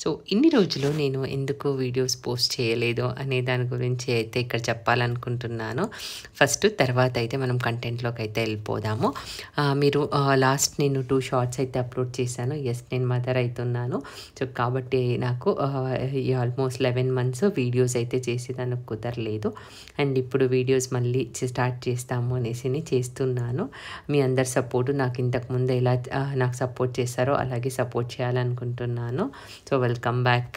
So ఇన్ని రోజులు నేను ఎందుకు వీడియోస్ పోస్ట్ చేయలేదు అనే దాని గురించి అయితే ఇక్కడ చెప్పాలనుకుంటున్నాను. ఫస్ట్ తర్వాత అయితే మనం కంటెంట్‌లోకి అయితే వెళ్ళిపోదాము. మీరు లాస్ట్ నేను 2 షార్ట్స్ అయితే అప్లోడ్ చేశాను. యెస్, నేను మదర్ అయితున్నాను. సో కాబట్టి నాకు ఈ ఆల్మోస్ట్ 11 మంత్స్ వీడియోస్ అయితే చేసేదానికి కుదరలేదు. అండ్ ఇప్పుడు వీడియోస్ మళ్ళీ స్టార్ట్ చేస్తాము అనేసి చేస్తున్నాను. మీ అందరి సపోర్టు నాకు ఇంతకుముందు ఎలా నాకు సపోర్ట్ చేశారో అలాగే సపోర్ట్ చేయాలనుకుంటున్నాను. So welcome back.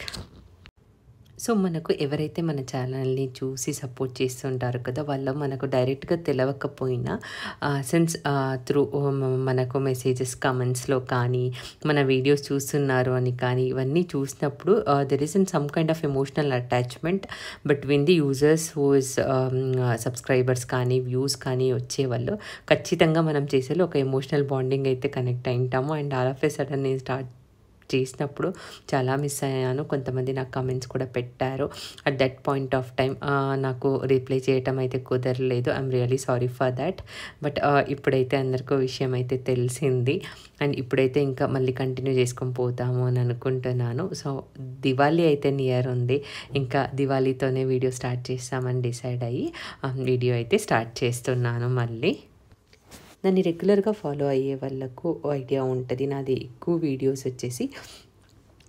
సో మనకు ఎవరైతే మన ఛానల్ని చూసి సపోర్ట్ చేస్తుంటారో కదా, వాళ్ళు మనకు డైరెక్ట్గా తెలవకపోయినా సిన్స్ త్రూ మనకు మెసేజెస్ కమెంట్స్లో కానీ మన వీడియోస్ చూస్తున్నారు అని కానీ ఇవన్నీ చూసినప్పుడు there is in some kind of emotional attachment between the users who is subscribers కానీ వ్యూస్ కానీ వచ్చేవాళ్ళు ఖచ్చితంగా మనం చేసేలో ఒక ఎమోషనల్ బాండింగ్ అయితే కనెక్ట్ అయింటాము. And all of a sudden నేను స్టార్ట్ చేసినప్పుడు చాలా మిస్ అయ్యాను. కొంతమంది నాకు కమెంట్స్ కూడా పెట్టారు. At that point of time నాకు రిప్లై చేయటం అయితే కుదరలేదు. I'm really sorry for that. But ఇప్పుడైతే అందరికీ విషయం అయితే తెలిసింది. అండ్ ఇప్పుడైతే ఇంకా మళ్ళీ కంటిన్యూ చేసుకొని పోతాము అని అనుకుంటున్నాను. సో దివాళీ అయితే నియర్ ఉంది. ఇంకా దివాళీతోనే వీడియో స్టార్ట్ చేస్తామని డిసైడ్ అయ్యి వీడియో అయితే స్టార్ట్ చేస్తున్నాను మళ్ళీ. నన్ను రెగ్యులర్గా ఫాలో అయ్యే వాళ్ళకు ఐడియా ఉంటుంది. నాది ఎక్కువ వీడియోస్ వచ్చేసి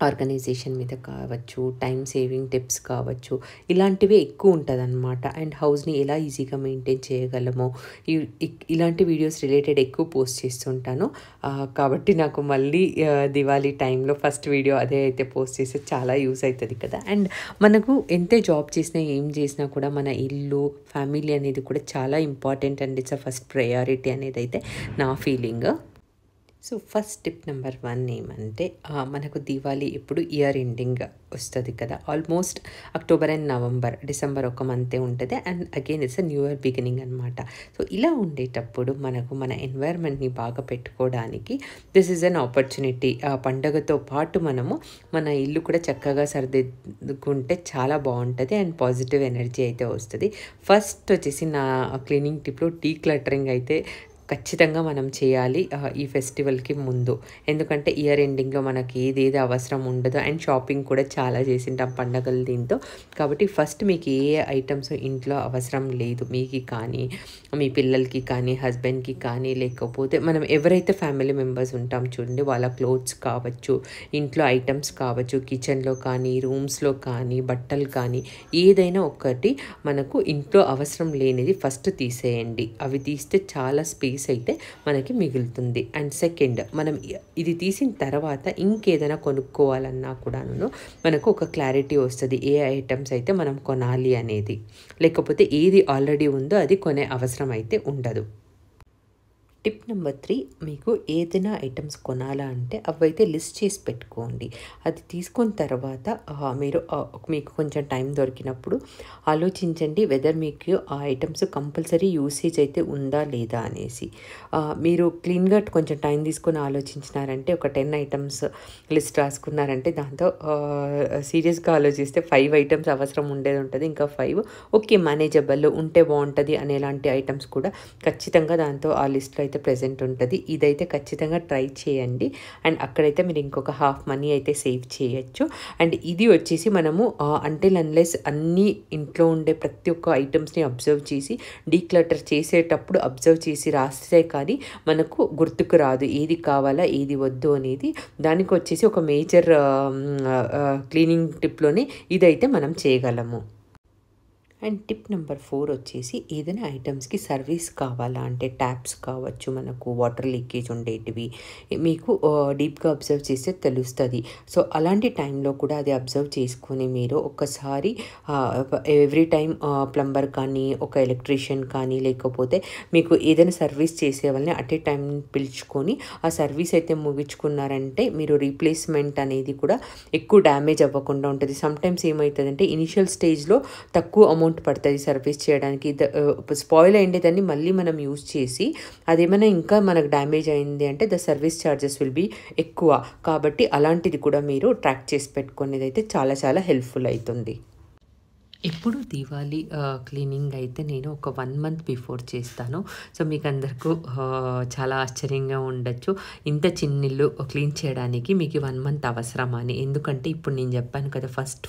ఆర్గనైజేషన్ మీద కావచ్చు, టైం సేవింగ్ టిప్స్ కావచ్చు, ఇలాంటివే ఎక్కువ ఉంటుంది అనమాట. అండ్ హౌస్ని ఎలా ఈజీగా మెయింటైన్ చేయగలమో ఇలాంటి వీడియోస్ రిలేటెడ్ ఎక్కువ పోస్ట్ చేస్తుంటాను. కాబట్టి నాకు మళ్ళీ దివాళీ టైంలో ఫస్ట్ వీడియో అదే అయితే పోస్ట్ చేస్తే చాలా యూస్ అవుతుంది కదా. అండ్ మనకు ఎంతే జాబ్ చేసినా ఏం చేసినా కూడా మన ఇల్లు ఫ్యామిలీ అనేది కూడా చాలా important and it's a first priority అనేది అయితే నా feeling. So first tip number 1 ఏమంటే మనకు దివాళీ ఇప్పుడు ఇయర్ ఎండింగ్ వస్తుంది కదా. Almost October and November, December ఒక మంతే ఉంటుంది. And again it's a new year beginning అనమాట. సో ఇలా ఉండేటప్పుడు మనకు మన ఎన్వైర్న్మెంట్ని బాగా పెట్టుకోవడానికి దిస్ ఈజ్ అన్ ఆపర్చునిటీ. పండగతో పాటు మనము మన ఇల్లు కూడా చక్కగా సర్దిద్దుకుంటే చాలా బాగుంటుంది అండ్ పాజిటివ్ ఎనర్జీ అయితే వస్తుంది. ఫస్ట్ వచ్చేసి నా క్లీనింగ్ టిప్లో డీక్లటరింగ్ అయితే ఖచ్చితంగా మనం చేయాలి ఈ ఫెస్టివల్కి ముందు. ఎందుకంటే ఇయర్ ఎండింగ్లో మనకి ఏదేది అవసరం ఉండదు. అండ్ షాపింగ్ కూడా చాలా చేసింటాం పండగలు దీంతో. కాబట్టి ఫస్ట్ మీకు ఏ ఐటమ్స్ ఇంట్లో అవసరం లేదు, మీకు కానీ మీ పిల్లలకి కానీ హస్బెండ్కి కానీ, లేకపోతే మనం ఎవరైతే ఫ్యామిలీ మెంబర్స్ ఉంటాం చూడండి, వాళ్ళ క్లోత్స్ కావచ్చు, ఇంట్లో ఐటమ్స్ కావచ్చు, కిచెన్లో కానీ రూమ్స్లో కానీ బట్టలు కానీ ఏదైనా ఒకటి మనకు ఇంట్లో అవసరం లేనిది ఫస్ట్ తీసేయండి. అవి తీస్తే చాలా స్పేస్ అయితే మనకి మిగులుతుంది. అండ్ సెకండ్, మనం ఇది తీసిన తర్వాత ఇంకేదైనా కొనుక్కోవాలన్నా కూడాను మనకు ఒక క్లారిటీ వస్తుంది ఏ ఐటమ్స్ అయితే మనం కొనాలి అనేది. లేకపోతే ఏది ఆల్రెడీ ఉందో అది కొనే అవసరం అయితే ఉండదు. టిప్ నెంబర్ 3, మీకు ఏదైనా ఐటమ్స్ కొనాలా అంటే అవైతే లిస్ట్ చేసి పెట్టుకోండి. అది తీసుకున్న తర్వాత మీరు మీకు కొంచెం టైం దొరికినప్పుడు ఆలోచించండి వెదర్ మీకు ఆ ఐటమ్స్ కంపల్సరీ యూసేజ్ అయితే ఉందా లేదా అనేసి. మీరు క్లీన్గా కొంచెం టైం తీసుకొని ఆలోచించినారంటే ఒక 10 ఐటమ్స్ లిస్ట్ రాసుకున్నారంటే దాంతో సీరియస్గా ఆలోచిస్తే 5 ఐటమ్స్ అవసరం ఉండేది ఉంటుంది. ఇంకా 5 ఓకే మేనేజబుల్ ఉంటే బాగుంటుంది అనేలాంటి ఐటమ్స్ కూడా ఖచ్చితంగా దాంతో ఆ లిస్ట్లో అయితే ప్రెజెంట్ ఉంటుంది. ఇదైతే ఖచ్చితంగా ట్రై చేయండి. అండ్ అక్కడైతే మీరు ఇంకొక హాఫ్ మనీ అయితే సేవ్ చేయొచ్చు. అండ్ ఇది వచ్చేసి మనము అంటిల్ అన్లెస్ అన్నీ ఇంట్లో ఉండే ప్రతి ఒక్క ఐటమ్స్ని అబ్జర్వ్ చేసి డీక్లటర్ చేసేటప్పుడు అబ్జర్వ్ చేసి రాస్తే కానీ మనకు గుర్తుకు రాదు ఏది కావాలా ఏది వద్దు అనేది. దానికి వచ్చేసి ఒక మేజర్ క్లీనింగ్ టిప్లోనే ఇదైతే మనం చేయగలము. అండ్ టిప్ నెంబర్ 4 వచ్చేసి ఏదైనా ఐటమ్స్కి సర్వీస్ కావాలా అంటే ట్యాప్స్ కావచ్చు, మనకు వాటర్ లీకేజ్ ఉండేటివి మీకు డీప్గా అబ్జర్వ్ చేస్తే తెలుస్తుంది. సో అలాంటి టైంలో కూడా అది అబ్జర్వ్ చేసుకొని మీరు ఒక్కసారి ఎవ్రీ టైం ప్లంబర్ కానీ ఒక ఎలక్ట్రీషియన్ కానీ లేకపోతే మీకు ఏదైనా సర్వీస్ చేసే వాళ్ళని అట్ ఏ టైం పిలుచుకొని ఆ సర్వీస్ అయితే ముగించుకున్నారంటే మీరు రీప్లేస్మెంట్ అనేది కూడా ఎక్కువ డ్యామేజ్ అవ్వకుండా ఉంటుంది. సమ్టైమ్స్ ఏమవుతుందంటే ఇనిషియల్ స్టేజ్లో తక్కువ అమౌంట్ పడుతుంది సర్వీస్ చేయడానికి. స్పాయిల్ అయ్యేదాన్ని మళ్ళీ మనం యూజ్ చేసి అదేమైనా ఇంకా మనకు డ్యామేజ్ అయింది అంటే the service charges will be ఎక్కువ. కాబట్టి అలాంటిది కూడా మీరు ట్రాక్ చేసి పెట్టుకునేది అయితే చాలా చాలా హెల్ప్ఫుల్ అవుతుంది. ఎప్పుడు దీవాళీ క్లీనింగ్ అయితే నేను ఒక 1 మంత్ బిఫోర్ చేస్తాను. సో, మీకందరికీ చాలా ఆశ్చర్యంగా ఉండొచ్చు. ఇంత చిన్న ఇల్లు క్లీన్ చేయడానికి మీకు 1 మంత్ అవసరమా అని. ఎందుకంటే ఇప్పుడు నేను చెప్పాను కదా! ఫస్ట్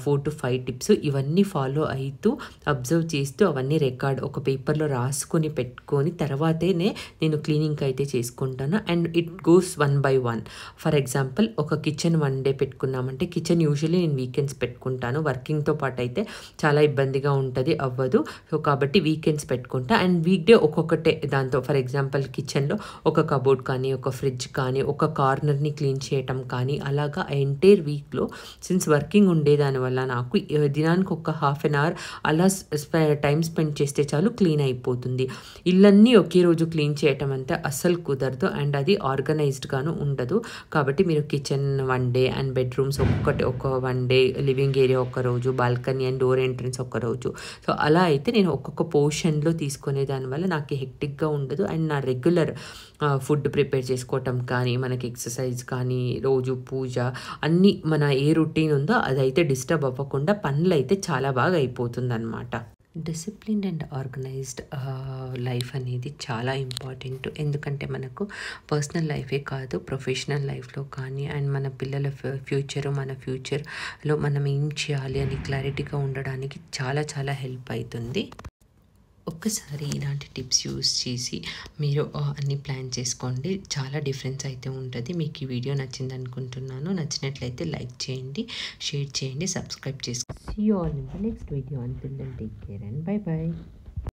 4-5 టిప్స్ ఇవన్నీ ఫాలో అయితూ, అబ్జర్వ్ చేస్తూ అవన్నీ రికార్డ్ ఒక పేపర్‌లో రాసుకొని పెట్టుకొని తర్వాతనే నేను క్లీనింగ్ అయితే చేసుకుంటాను. And it goes 1 by 1. For example ఒక కిచెన్ 1 డే పెట్టుకున్నామంటే కిచెన్ యూజువల్లీ నేను వీకెండ్స్ పెట్టుకుంటాను. వర్కింగ్‌తో పాటు అయితే చాలా ఇబ్బందిగా ఉంటది. అవ్వదు. సో, కాబట్టి వీకెండ్స్ పెట్టుకుంటా. అండ్ వీక్ డే ఒక్కొక్కటే దాంతో ఫర్ ఎగ్జాంపుల్ కిచెన్‌లో ఒక కబోర్డ్ కానీ, ఒక ఫ్రిడ్జ్ కానీ, ఒక కార్నర్‌ని క్లీన్ చేయటం కానీ అలాగా ఎంటైర్ వీక్‌లో సిన్స్ వర్కింగ్ ఉండేదాని వల్ల నాకు దినానికి ఒక హాఫ్ ఎన్ అవర్ అలా టైం స్పెండ్ చేస్తే చాలు క్లీన్ అయిపోతుంది. ఇల్లన్నీ ఒకే రోజు క్లీన్ చేయటం అంటే అస్సలు కుదరదు. అండ్ అది ఆర్గనైజ్డ్‌గాను ఉండదు. కాబట్టి మీరు కిచెన్ 1 డే అండ్ బెడ్‌రూమ్స్ ఒక్కొక్కటి ఒక 1 డే, లివింగ్ ఏరియా ఒకరోజు, బాల్కనీ అండ్ డోర్ ఎంట్రన్స్ ఒకరోజు. సో, అలా అయితే నేను ఒక్కొక్క పోర్షన్‌లో తీసుకునే దానివల్ల నాకు హెక్టిక్‌గా ఉండదు. అండ్ నా రెగ్యులర్ ఫుడ్ ప్రిపేర్ చేసుకోవటం కానీ, మనకి ఎక్సర్సైజ్ కానీ, రోజు పూజ అన్నీ మన ఏ రొటీన్ ఉందో అదైతే డిస్టర్బ్ అవ్వకుండా పనులైతే చాలా బాగా అయిపోతుందనమాట. డిసిప్లిన్డ్ అండ్ ఆర్గనైజ్డ్ లైఫ్ అనేది చాలా ఇంపార్టెంట్. ఎందుకంటే మనకు పర్సనల్ లైఫే కాదు, ప్రొఫెషనల్ లైఫ్‌లో కానీ అండ్ మన పిల్లల మన ఫ్యూచర్‌లో మనం ఏం చేయాలి అని క్లారిటీగా ఉండడానికి చాలా చాలా హెల్ప్ అయితుంది. ఒక్కసారి ఇలాంటి టిప్స్ యూస్ చేసి మీరు అన్నీ ప్లాన్ చేసుకోండి. చాలా డిఫరెన్స్ అయితే ఉంటది. మీకు ఈ వీడియో నచ్చింది అనుకుంటున్నాను. నచ్చినట్లయితే లైక్ చేయండి, షేర్ చేయండి, సబ్స్క్రైబ్ చేసుకోండి. See you all in the next video. Until then take care and bye by.